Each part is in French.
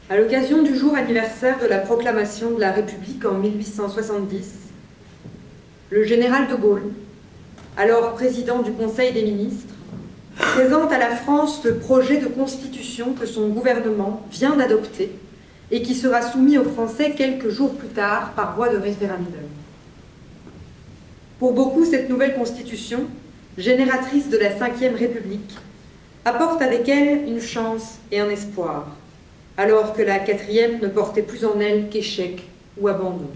À l'occasion du jour anniversaire de la proclamation de la République en 1870, le général de Gaulle, alors président du Conseil des ministres, présente à la France le projet de constitution que son gouvernement vient d'adopter et qui sera soumis aux Français quelques jours plus tard par voie de référendum. Pour beaucoup, cette nouvelle constitution, génératrice de la Ve République, apporte avec elle une chance et un espoir, alors que la quatrième ne portait plus en elle qu'échec ou abandon.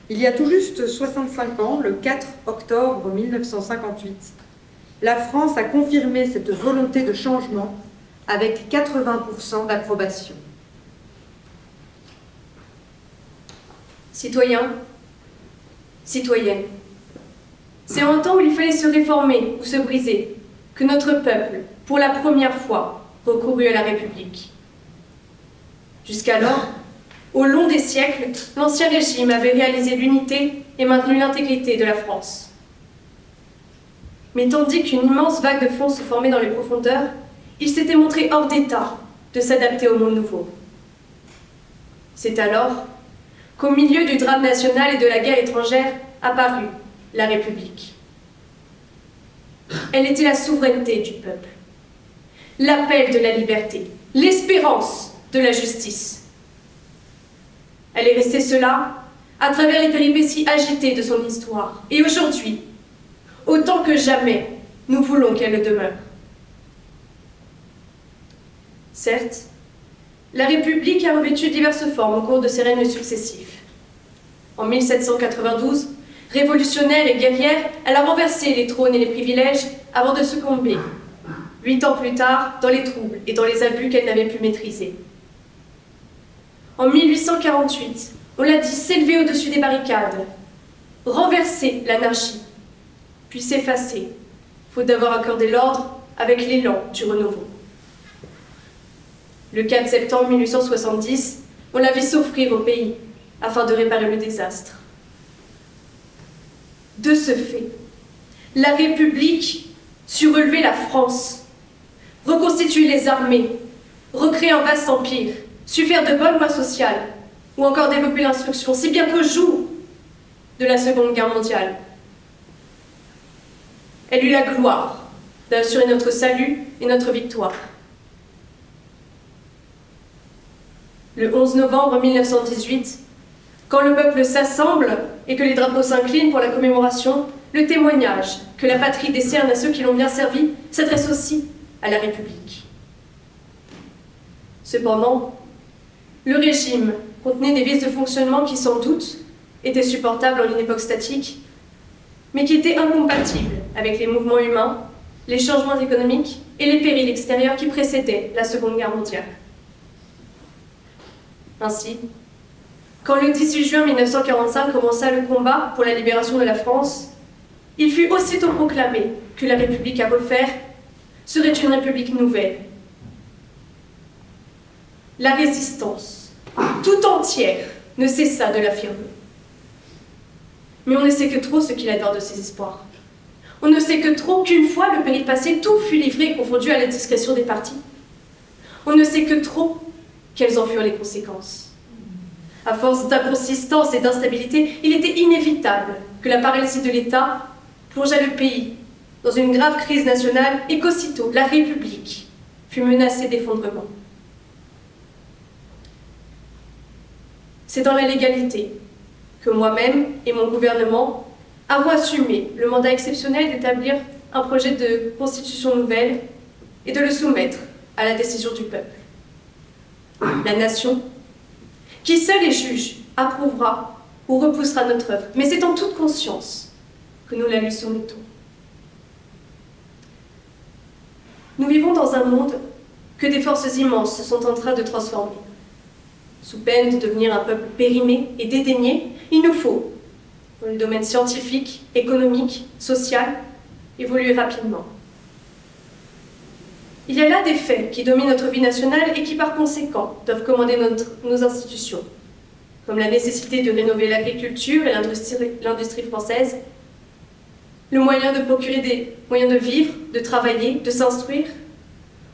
Il y a tout juste 65 ans, le 4 octobre 1958, la France a confirmé cette volonté de changement avec 80% d'approbation. Citoyens, citoyennes, c'est en temps où il fallait se réformer ou se briser que notre peuple, pour la première fois, recourut à la République. Jusqu'alors, au long des siècles, l'Ancien Régime avait réalisé l'unité et maintenu l'intégrité de la France. Mais tandis qu'une immense vague de fonds se formait dans les profondeurs, il s'était montré hors d'état de s'adapter au monde nouveau. C'est alors qu'au milieu du drame national et de la guerre étrangère apparut la République. Elle était la souveraineté du peuple, l'appel de la liberté, l'espérance de la justice. Elle est restée cela à travers les péripéties agitées de son histoire. Et aujourd'hui, autant que jamais, nous voulons qu'elle le demeure. Certes, la République a revêtu diverses formes au cours de ses règnes successifs. En 1792, révolutionnaire et guerrière, elle a renversé les trônes et les privilèges avant de succomber, 8 ans plus tard, dans les troubles et dans les abus qu'elle n'avait pu maîtriser. En 1848, on l'a dit, s'élever au-dessus des barricades, renverser l'anarchie, puis s'effacer, faute d'avoir accordé l'ordre avec l'élan du renouveau. Le 4 septembre 1870, on l'a vu s'offrir au pays afin de réparer le désastre. De ce fait, la République sut relever la France, reconstituer les armées, recréer un vaste empire, sut faire de bonnes lois sociales, ou encore développer l'instruction, si bien qu'au jour de la Seconde Guerre mondiale, elle eut la gloire d'assurer notre salut et notre victoire. Le 11 novembre 1918, quand le peuple s'assemble et que les drapeaux s'inclinent pour la commémoration, le témoignage que la patrie décerne à ceux qui l'ont bien servi s'adresse aussi à la République. Cependant, le régime contenait des vices de fonctionnement qui, sans doute, étaient supportables en une époque statique, mais qui étaient incompatibles avec les mouvements humains, les changements économiques et les périls extérieurs qui précédaient la Seconde Guerre mondiale. Ainsi, quand le 18 juin 1945 commença le combat pour la libération de la France, il fut aussitôt proclamé que la République à refaire serait une République nouvelle. La résistance, tout entière, ne cessa de l'affirmer. Mais on ne sait que trop ce qu'il adore de ses espoirs. On ne sait que trop qu'une fois le péril passé, tout fut livré et confondu à la discrétion des partis. On ne sait que trop quelles en furent les conséquences. À force d'inconsistance et d'instabilité, il était inévitable que la paralysie de l'État plongeât le pays dans une grave crise nationale et qu'aussitôt la République fut menacée d'effondrement. C'est dans la légalité que moi-même et mon gouvernement avons assumé le mandat exceptionnel d'établir un projet de constitution nouvelle et de le soumettre à la décision du peuple. La nation, qui seule est juge, approuvera ou repoussera notre œuvre, mais c'est en toute conscience que nous la lui soumettons. Nous vivons dans un monde que des forces immenses sont en train de transformer. Sous peine de devenir un peuple périmé et dédaigné, il nous faut, dans le domaine scientifique, économique, social, évoluer rapidement. Il y a là des faits qui dominent notre vie nationale et qui, par conséquent, doivent commander nos institutions, comme la nécessité de rénover l'agriculture et l'industrie française, le moyen de procurer des moyens de vivre, de travailler, de s'instruire,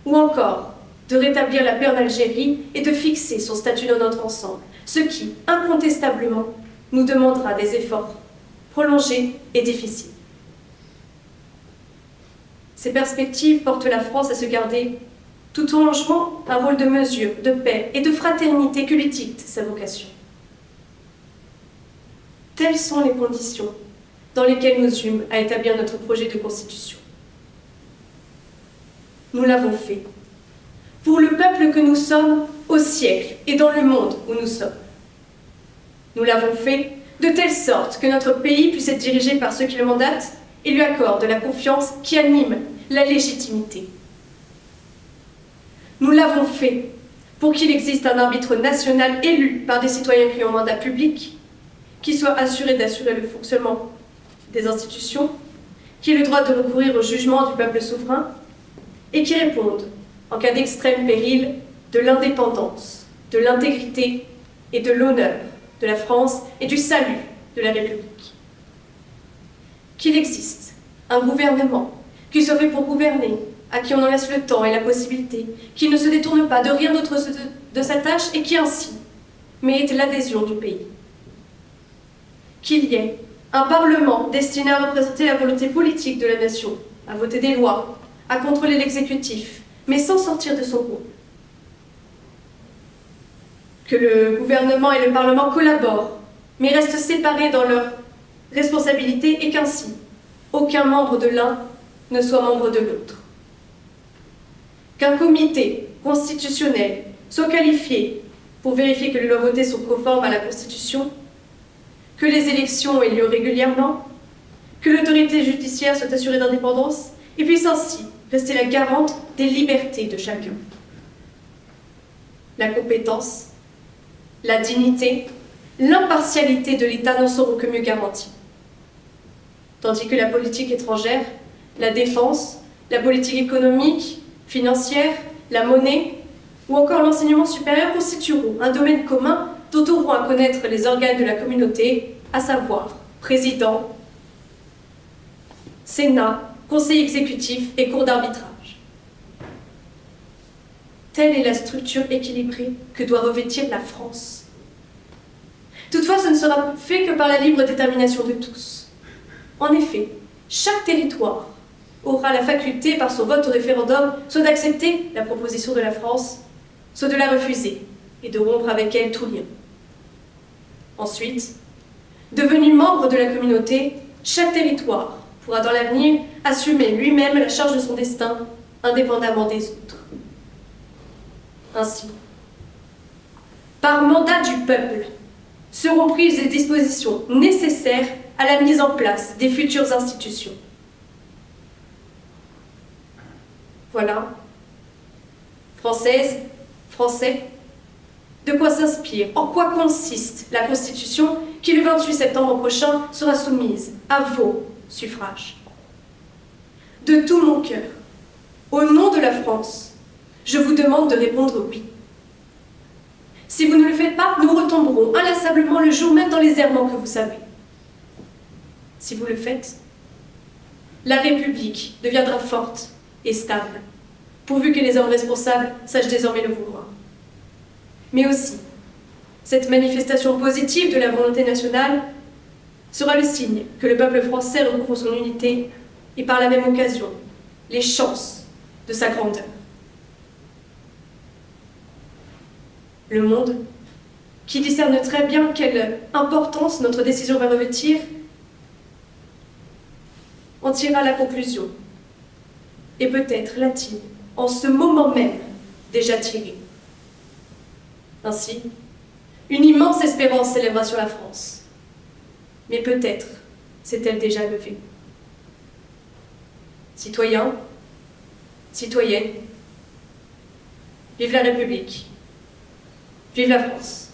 ou encore de rétablir la paix en Algérie et de fixer son statut dans notre ensemble, ce qui, incontestablement, nous demandera des efforts prolongés et difficiles. Ces perspectives portent la France à se garder, tout en jouant un rôle de mesure, de paix et de fraternité que lui dicte sa vocation. Telles sont les conditions dans lesquelles nous eûmes à établir notre projet de constitution. Nous l'avons fait, pour le peuple que nous sommes au siècle et dans le monde où nous sommes. Nous l'avons fait de telle sorte que notre pays puisse être dirigé par ceux qui le mandatent et lui accordent la confiance qui anime la légitimité. Nous l'avons fait pour qu'il existe un arbitre national élu par des citoyens qui ont mandat public, qui soit assuré d'assurer le fonctionnement des institutions, qui ait le droit de recourir au jugement du peuple souverain et qui réponde, en cas d'extrême péril, de l'indépendance, de l'intégrité et de l'honneur de la France et du salut de la République. Qu'il existe un gouvernement qui soit fait pour gouverner, à qui on en laisse le temps et la possibilité, qui ne se détourne pas de rien d'autre de sa tâche et qui ainsi mérite l'adhésion du pays. Qu'il y ait un Parlement destiné à représenter la volonté politique de la nation, à voter des lois, à contrôler l'exécutif, mais sans sortir de son rôle. Que le gouvernement et le Parlement collaborent, mais restent séparés dans leurs responsabilités et qu'ainsi, aucun membre de l'un ne soit membre de l'autre. Qu'un comité constitutionnel soit qualifié pour vérifier que les lois votées sont conformes à la Constitution, que les élections aient lieu régulièrement, que l'autorité judiciaire soit assurée d'indépendance et puisse ainsi rester la garante des libertés de chacun. La compétence, la dignité, l'impartialité de l'État n'en seront que mieux garanties. Tandis que la politique étrangère, la défense, la politique économique, financière, la monnaie ou encore l'enseignement supérieur constitueront un domaine commun dont auront à connaître les organes de la communauté, à savoir président, Sénat, conseil exécutif et cour d'arbitrage. Telle est la structure équilibrée que doit revêtir la France. Toutefois, ce ne sera fait que par la libre détermination de tous. En effet, chaque territoire aura la faculté, par son vote au référendum, soit d'accepter la proposition de la France, soit de la refuser et de rompre avec elle tout lien. Ensuite, devenu membre de la communauté, chaque territoire pourra dans l'avenir assumer lui-même la charge de son destin, indépendamment des autres. Ainsi, par mandat du peuple, seront prises les dispositions nécessaires à la mise en place des futures institutions. Voilà, Françaises, Français, de quoi s'inspire, en quoi consiste la Constitution qui, le 28 septembre prochain, sera soumise à vos suffrages. De tout mon cœur, au nom de la France, je vous demande de répondre oui. Si vous ne le faites pas, nous retomberons inlassablement le jour même dans les errements que vous savez. Si vous le faites, la République deviendra forte et stable, pourvu que les hommes responsables sachent désormais le vouloir. Mais aussi, cette manifestation positive de la volonté nationale sera le signe que le peuple français recouvre son unité et par la même occasion, les chances de sa grandeur. Le monde, qui discerne très bien quelle importance notre décision va revêtir, en tirera la conclusion, et peut-être l'a-t-il, en ce moment même, déjà tirée. Ainsi, une immense espérance s'élèvera sur la France, mais peut-être s'est-elle déjà levée. Citoyens, citoyennes, vive la République, vive la France.